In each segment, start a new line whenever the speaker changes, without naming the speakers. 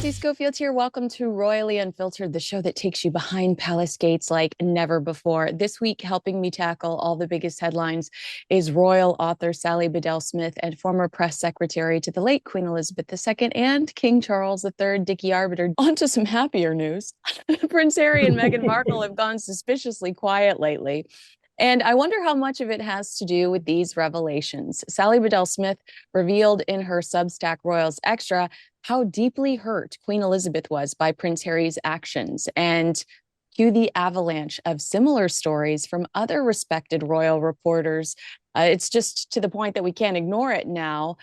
Kinsey Schofield here. Welcome to Royally Unfiltered, the show that takes you behind palace gates like never before. This week, helping me tackle all the biggest headlines is royal author Sally Bedell Smith and former press secretary to the late Queen Elizabeth II and King Charles III, Dickie Arbiter. On to some happier news. Prince Harry and Meghan Markle have gone suspiciously quiet lately. And I wonder how much of it has to do with these revelations. Sally Bedell Smith revealed in her Substack Royals Extra how deeply hurt Queen Elizabeth was by Prince Harry's actions, and cue the avalanche of similar stories from other respected royal reporters. It's just to the point that we can't ignore it now.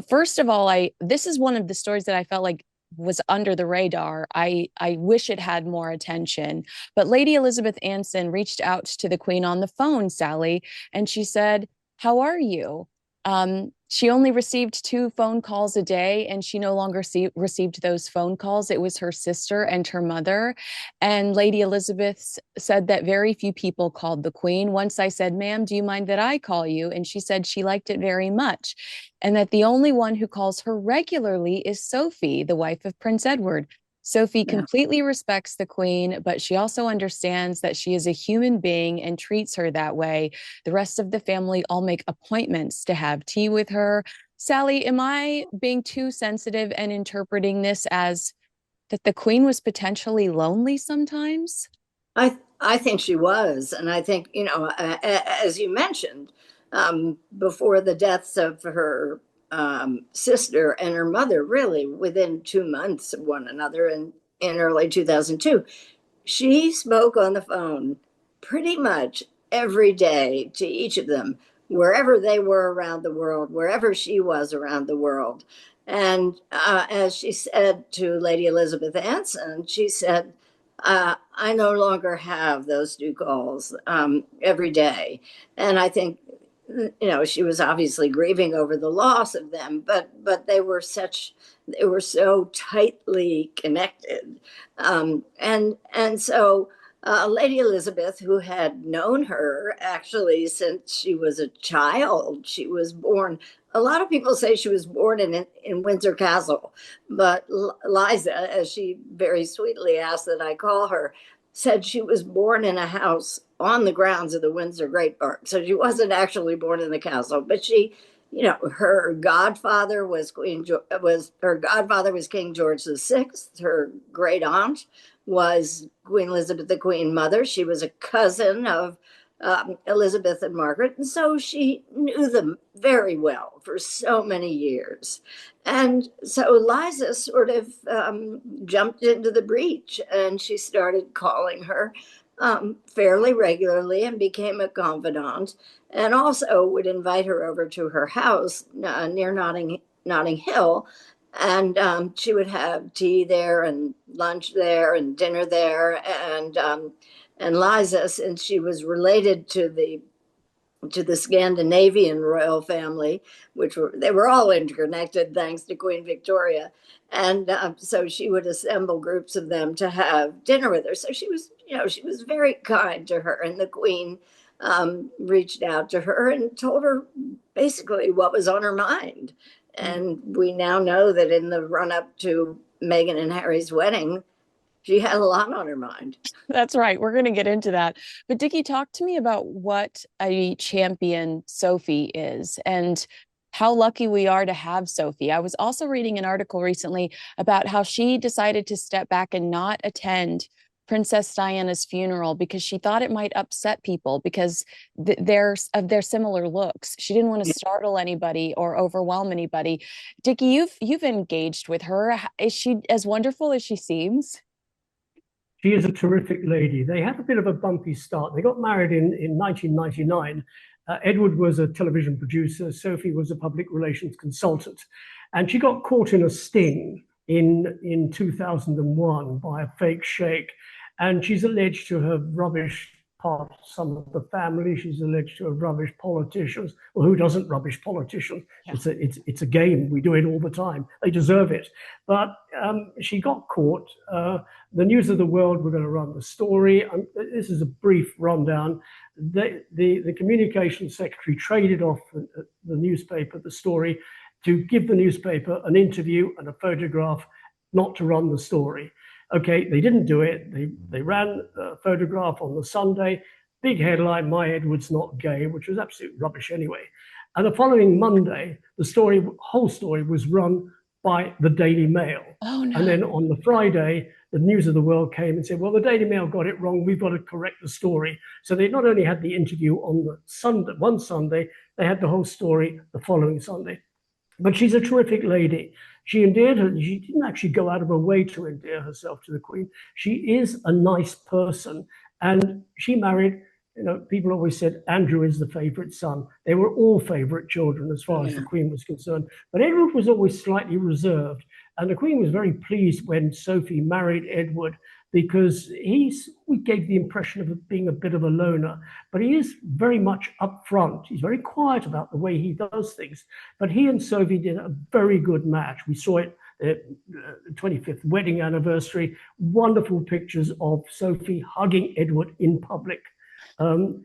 First of all, this is one of the stories that I felt like was under the radar. I wish it had more attention. But Lady Elizabeth Anson reached out to the Queen on the phone, Sally, and she said, "How are you?" She only received 2 phone calls a day, and she no longer received those phone calls. It was her sister and her mother. And Lady Elizabeth said that very few people called the Queen. Once I said, "Ma'am, do you mind that I call you?" And she said she liked it very much. And that the only one who calls her regularly is Sophie, the wife of Prince Edward. Sophie completely respects the Queen, but she also understands that she is a human being and treats her that way. The rest of the family all make appointments to have tea with her. Sally, am I being too sensitive and interpreting this as that the Queen was potentially lonely sometimes?
I think she was, and I think as you mentioned, before the deaths of her sister and her mother, really within 2 months of one another, in early 2002, she spoke on the phone pretty much every day to each of them, wherever they were around the world, wherever she was around the world. And as she said to Lady Elizabeth Anson, she said, I no longer have those 2 calls every day. And I think, she was obviously grieving over the loss of them, but they were so tightly connected. And so Lady Elizabeth, who had known her actually since she was a child, she was born. A lot of people say she was born in Windsor Castle, but Liza, as she very sweetly asked that I call her, said she was born in a house on the grounds of the Windsor Great Park. So she wasn't actually born in the castle, but she, her godfather was King George VI. Her great aunt was Queen Elizabeth, the Queen Mother. She was a cousin of Elizabeth and Margaret, and so she knew them very well for so many years. And so Liza sort of jumped into the breach, and she started calling her fairly regularly and became a confidant, and also would invite her over to her house near Notting Hill. And she would have tea there and lunch there and dinner there. And Liza, since she was related to the Scandinavian royal family, they were all interconnected thanks to Queen Victoria, and so she would assemble groups of them to have dinner with her. So she was very kind to her, and the Queen reached out to her and told her basically what was on her mind. And we now know that in the run up to Meghan and Harry's wedding, she had a lot on her mind.
That's right. We're going to get into that. But Dickie, talk to me about what a champion Sophie is and how lucky we are to have Sophie. I was also reading an article recently about how she decided to step back and not attend Princess Diana's funeral because she thought it might upset people because they're of their similar looks. She didn't want to startle anybody or overwhelm anybody. Dickie, you've engaged with her. Is she as wonderful as she seems?
She is a terrific lady. They had a bit of a bumpy start. They got married in 1999. Edward was a television producer. Sophie was a public relations consultant. And she got caught in a sting in 2001 by a fake sheikh. And she's alleged to have rubbish part some of the family. She's alleged to have rubbish politicians. Well, who doesn't rubbish politicians? Yeah. It's a game. We do it all the time. They deserve it. But she got caught. The News of the World were going to run the story. This is a brief rundown. The communications secretary traded off the newspaper, the story, to give the newspaper an interview and a photograph not to run the story. Okay, they didn't do it. They ran a photograph on the Sunday, big headline, "My Edward's not gay," which was absolute rubbish anyway. And the following Monday, the whole story was run by the Daily Mail.
Oh, no.
And then on the Friday, the News of the World came and said, well, the Daily Mail got it wrong. We've got to correct the story. So they not only had the interview on the Sunday, one Sunday, they had the whole story the following Sunday. But she's a terrific lady. She didn't actually go out of her way to endear herself to the Queen. She is a nice person. And she married, people always said Andrew is the favorite son. They were all favorite children as far as the Queen was concerned. But Edward was always slightly reserved. And the Queen was very pleased when Sophie married Edward, because we gave the impression of being a bit of a loner, but he is very much upfront. He's very quiet about the way he does things. But he and Sophie did a very good match. We saw it at the 25th wedding anniversary, wonderful pictures of Sophie hugging Edward in public,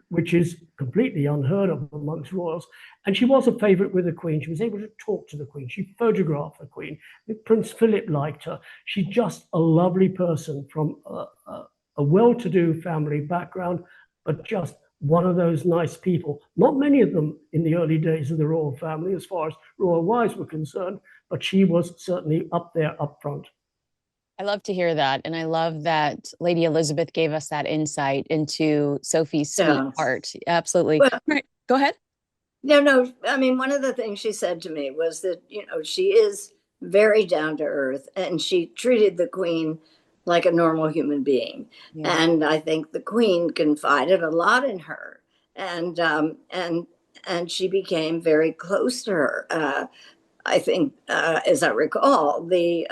which is completely unheard of amongst royals. And she was a favorite with the Queen. She was able to talk to the Queen. She photographed the Queen. Prince Philip liked her. She's just a lovely person from a well-to-do family background, but just one of those nice people. Not many of them in the early days of the royal family, as far as royal wives were concerned, but she was certainly up there, up front.
I love to hear that. And I love that Lady Elizabeth gave us that insight into Sophie's sweet heart. Absolutely.
Well,
right. Go ahead.
No. I mean, one of the things she said to me was that, she is very down to earth, and she treated the Queen like a normal human being. Yeah. And I think the Queen confided a lot in her, and she became very close to her. I think, as I recall, the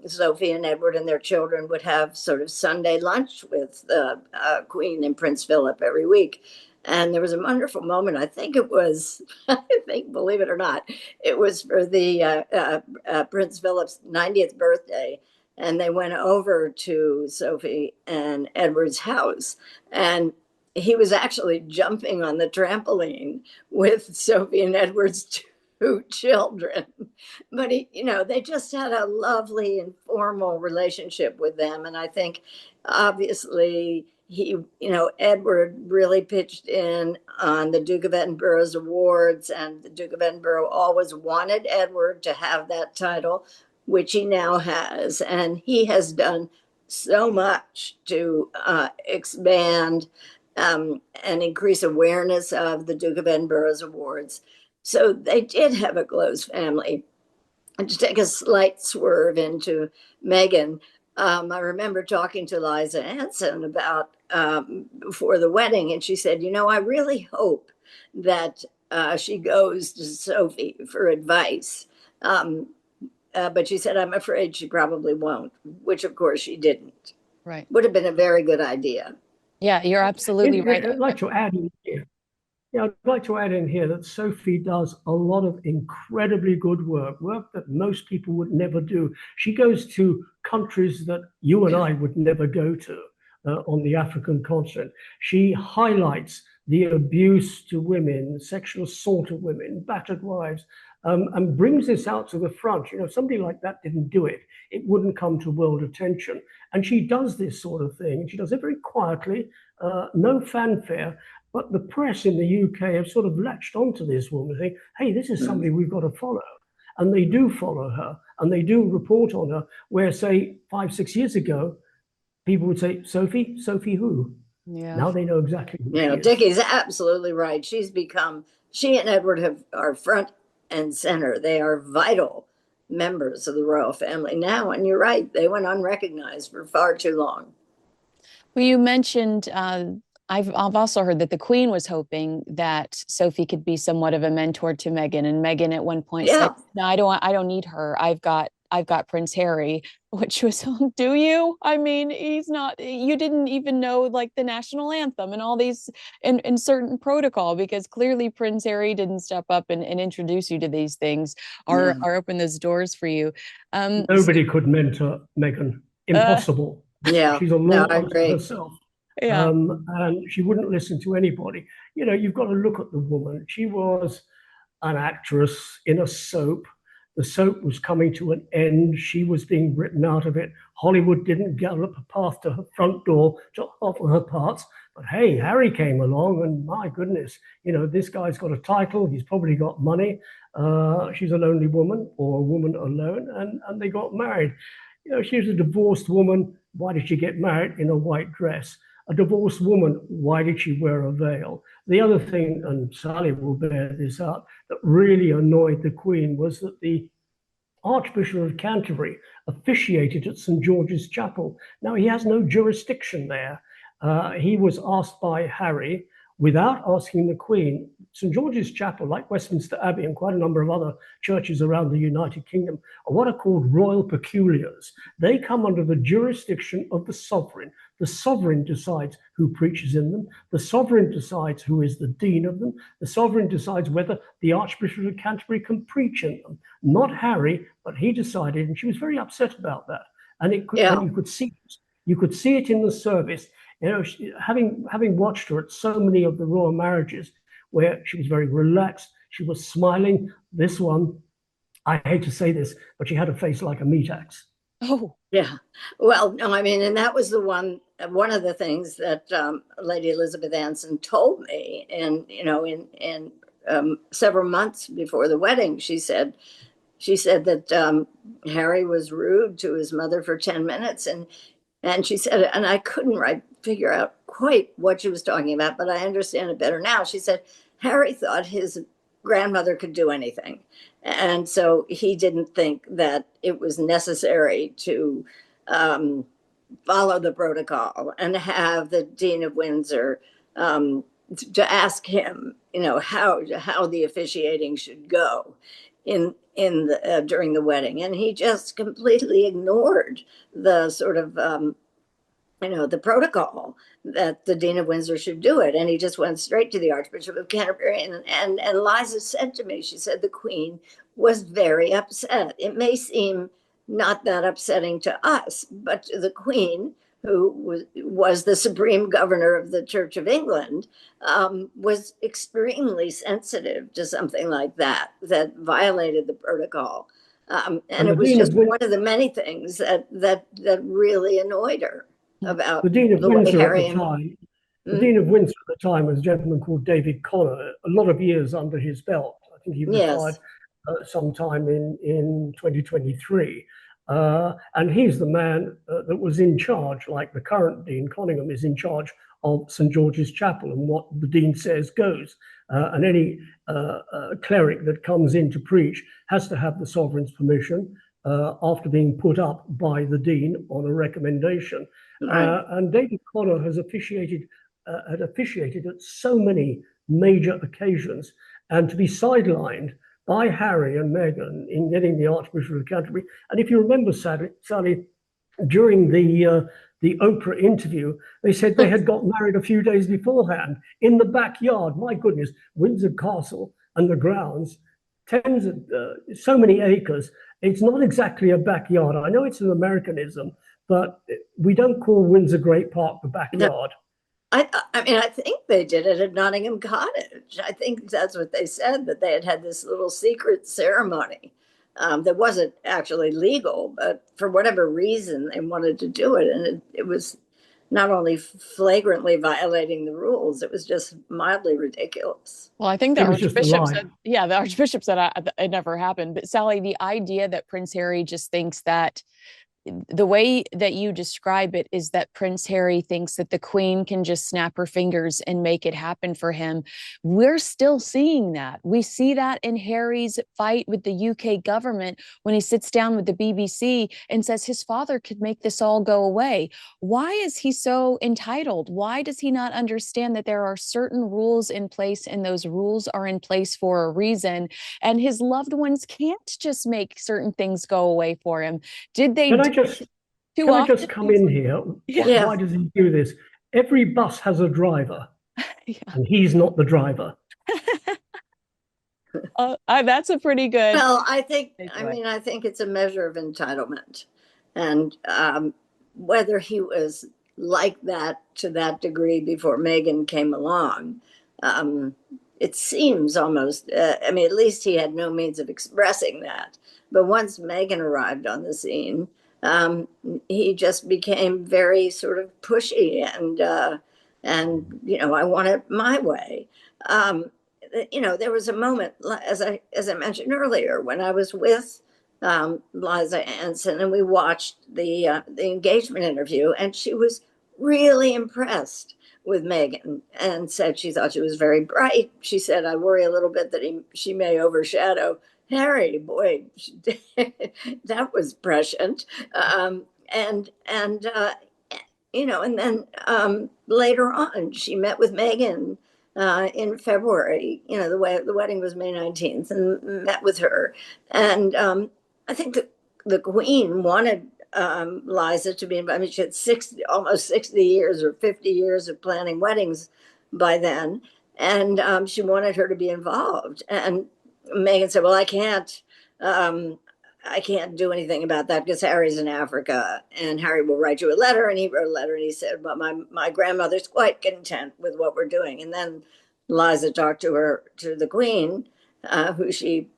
Sophie and Edward and their children would have sort of Sunday lunch with the Queen and Prince Philip every week. And there was a wonderful moment. I think, believe it or not, it was for the Prince Philip's 90th birthday. And they went over to Sophie and Edward's house. And he was actually jumping on the trampoline with Sophie and Edward's two children. But they just had a lovely informal relationship with them. And I think obviously Edward really pitched in on the Duke of Edinburgh's awards, and the Duke of Edinburgh always wanted Edward to have that title, which he now has. And he has done so much to expand and increase awareness of the Duke of Edinburgh's awards. So they did have a close family. And to take a slight swerve into Meghan, I remember talking to Liza Anson about before the wedding, and she said, I really hope that she goes to Sophie for advice. But she said, I'm afraid she probably won't, which of course she didn't.
Right.
Would have been a very good idea.
Yeah, you're absolutely right.
I'd like to add in here. Yeah, I'd like to add in here that Sophie does a lot of incredibly good work that most people would never do. She goes to countries that you and I would never go to on the African continent. She highlights the abuse to women, sexual assault of women, battered wives, and brings this out to the front. If somebody like that didn't do it, it wouldn't come to world attention. And she does this sort of thing, and she does it very quietly, no fanfare. But the press in the UK have sort of latched onto this woman, saying, hey, this is somebody we've got to follow. And they do follow her, and they do report on her, where, say, 5-6 years ago, people would say, Sophie who? Yeah. Now they know exactly who she is.
Dickie's absolutely right. She and Edward are front and center. They are vital members of the royal family now. And you're right, they went unrecognized for far too long.
Well, you mentioned I've also heard that the Queen was hoping that Sophie could be somewhat of a mentor to Meghan, and Meghan at one point said, "No, I don't need her. I've got Prince Harry," which was, do you? I mean, he's not. You didn't even know like the national anthem and all these in certain protocol, because clearly Prince Harry didn't step up and introduce you to these things or open those doors for you.
Nobody could mentor Meghan. Impossible. She's a law unto herself.
Yeah.
And she wouldn't listen to anybody. You've got to look at the woman. She was an actress in a soap. The soap was coming to an end. She was being written out of it. Hollywood didn't gallop a path to her front door to offer her parts. But hey, Harry came along, and my goodness, this guy's got a title. He's probably got money. She's a lonely woman, or a woman alone, and they got married. She's a divorced woman. Why did she get married in a white dress? A divorced woman, why did she wear a veil? The other thing, and Sally will bear this out, that really annoyed the Queen was that the Archbishop of Canterbury officiated at St. George's Chapel. Now, he has no jurisdiction there. He was asked by Harry, without asking the Queen. St. George's Chapel, like Westminster Abbey and quite a number of other churches around the United Kingdom, are what are called royal peculiars. They come under the jurisdiction of the sovereign. The sovereign decides who preaches in them. The sovereign decides who is the dean of them. The sovereign decides whether the Archbishop of Canterbury can preach in them. Not Harry, but he decided, and she was very upset about that. And you could see it. You could see it in the service. Having watched her at so many of the royal marriages, where she was very relaxed, she was smiling. This one, I hate to say this, but she had a face like a meat axe.
Oh,
yeah. Well, no, I mean, and that was one of the things that Lady Elizabeth Anson told me, and in several months before the wedding, she said that Harry was rude to his mother for 10 minutes, and she said, and I couldn't figure out quite what she was talking about, but I understand it better now. She said Harry thought his grandmother could do anything. And so he didn't think that it was necessary to follow the protocol and have the Dean of Windsor to ask him, how the officiating should go during the wedding. And he just completely ignored the sort of the protocol that the Dean of Windsor should do it. And he just went straight to the Archbishop of Canterbury. And Liza said to me, she said the Queen was very upset. It may seem not that upsetting to us, but to the Queen, who was the supreme governor of the Church of England, was extremely sensitive to something like that violated the protocol. And it was just one of the many things that really annoyed her about
the Dean of Windsor at the time.
Mm-hmm.
The Dean of Windsor at the time was a gentleman called David Connor, a lot of years under his belt. I think he retired sometime in 2023. And he's the man that was in charge, like the current Dean Conyngham is in charge of St. George's Chapel, and what the Dean says goes. And any cleric that comes in to preach has to have the sovereign's permission after being put up by the Dean on a recommendation. Right. And David Connor has officiated at so many major occasions, and to be sidelined by Harry and Meghan in getting the Archbishop of Canterbury. And if you remember, Sally, during the Oprah interview, they said they had got married a few days beforehand in the backyard. My goodness, Windsor Castle and the grounds, tens of so many acres. It's not exactly a backyard. I know it's an Americanism, but we don't call Windsor Great Park the backyard.
No. I mean, I think they did it at Nottingham Cottage. I think that's what they said, that they had this little secret ceremony that wasn't actually legal, but for whatever reason, they wanted to do it. And it was not only flagrantly violating the rules, it was just mildly ridiculous.
Well, I think the Archbishop said, the Archbishop said it never happened. But Sally, the idea that Prince Harry just thinks that the way that you describe it is that Prince Harry thinks that the Queen can just snap her fingers and make it happen for him. We're still seeing that. We see that in Harry's fight with the UK government when he sits down with the BBC and says his father could make this all go away. Why is he so entitled? Why does he not understand that there are certain rules in place, and those rules are in place for a reason, and his loved ones can't just make certain things go away for him? Did they
Can I just come in here?
Yeah.
Why does he do this? Every bus has a driver, and he's not the driver.
That's a pretty good.
Well, I think it's a measure of entitlement, and whether he was like that to that degree before Meghan came along, it seems almost, I mean, at least he had no means of expressing that. But once Meghan arrived on the scene, um, he just became very sort of pushy and I want it my way. Um, there was a moment, as I mentioned earlier, when I was with Liza Anson and we watched the engagement interview, and she was really impressed with Meghan and said she thought she was very bright. She said, "I worry a little bit that she may overshadow Harry." Boy, that was prescient. And then later on, she met with Meghan in February. The wedding was May 19th, and met with her. And I think that the Queen wanted Liza to be invited. I mean, she had almost 60 years or 50 years of planning weddings by then. And she wanted her to be involved. And Meghan said, "Well, I can't do anything about that because Harry's in Africa, and Harry will write you a letter." And he wrote a letter, and he said, "But my grandmother's quite content with what we're doing." And then Liza talked to the Queen, who she,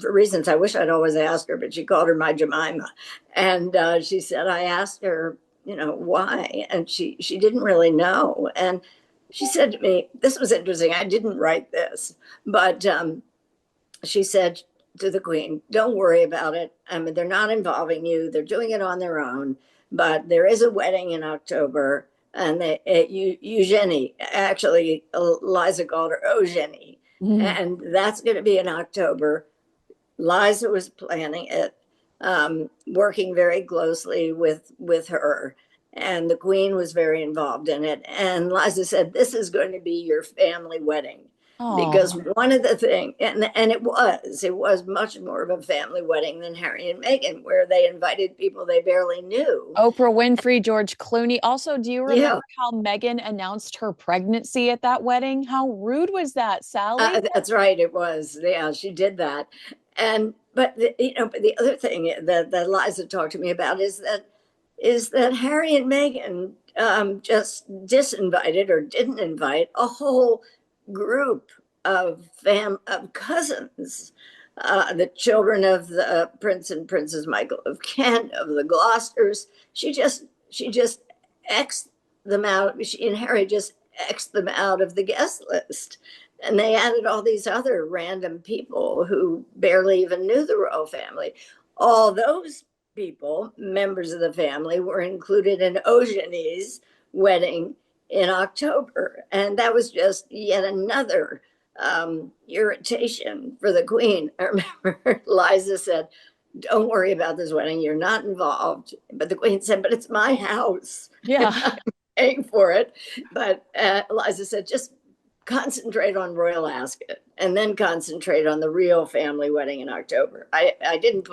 for reasons I wish I'd always asked her, but she called her my Jemima. And she said, I asked her, why, and she didn't really know. And she said to me, this was interesting. I didn't write this, but she said to the Queen, "Don't worry about it. I mean, they're not involving you. They're doing it on their own. But there is a wedding in October, and Eugenie, actually, Liza called her Eugenie, and that's going to be in October." Liza was planning it, working very closely with her, and the Queen was very involved in it. And Liza said, "This is going to be your family wedding." Because one of the things, and it was much more of a family wedding than Harry and Meghan, where they invited people they barely knew.
Oprah Winfrey, George Clooney. Also, do you remember
Yeah,
how Meghan announced her pregnancy at that wedding? How rude was that, Sally?
that's right. It was. Yeah, she did that. But the other thing that Liza talked to me about is that Harry and Meghan just disinvited or didn't invite a whole group of cousins, the children of the Prince and Princess Michael of Kent, of the Gloucesters. She just xed them out. She and Harry just xed them out of the guest list. And they added all these other random people who barely even knew the royal family. All those people, members of the family, were included in Eugenie's wedding in October. And that was just yet another irritation for the Queen. I remember Liza said, "Don't worry about this wedding. You're not involved." But the Queen said, "But it's my house.
Yeah.
I'm paying for it." But Liza said, "Just concentrate on royal ascot and then concentrate on the real family wedding in October." I didn't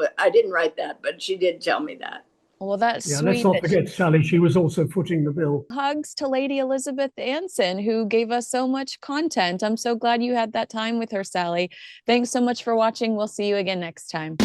write that, but she did tell me that.
Well, that's
Yeah, let's
sweet.
not forget Sally. She was also footing the bill.
Hugs to Lady Elizabeth Anson, who gave us so much content. I'm so glad you had that time with her, Sally. Thanks so much for watching. We'll see you again next time.